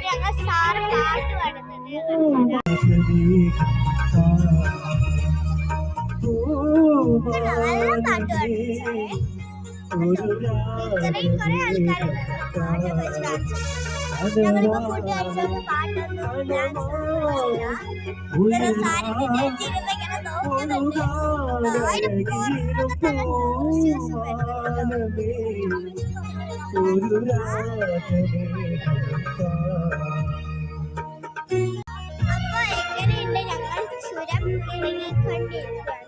ഞങ്ങൾ സാറ് പാട്ട് പാടുന്നുണ്ട്. നല്ല പാട്ട് പാടുന്നു. ഇത്രയും കുറെ ആൾക്കാരുണ്ട് പാട്ട് വെച്ച് ഡാൻസ്. ഞങ്ങളിപ്പോ ഫുഡ് കഴിച്ചപ്പോൾ പാട്ടൊന്നും ഡാൻസ് ഇങ്ങനെ സാരിന്റെ ജഡ്ജിരുന്ന് ഇങ്ങനെ നോക്കുന്നുണ്ട്. അതിന് പുറത്തൊക്കെ തന്നെ ന്യൂസ് വരുന്നുണ്ട്. അപ്പൊ എങ്ങനെയുണ്ട്? ഞങ്ങൾ ചുരം ഇറങ്ങിക്കൊണ്ടിരിക്കുകയാണ്.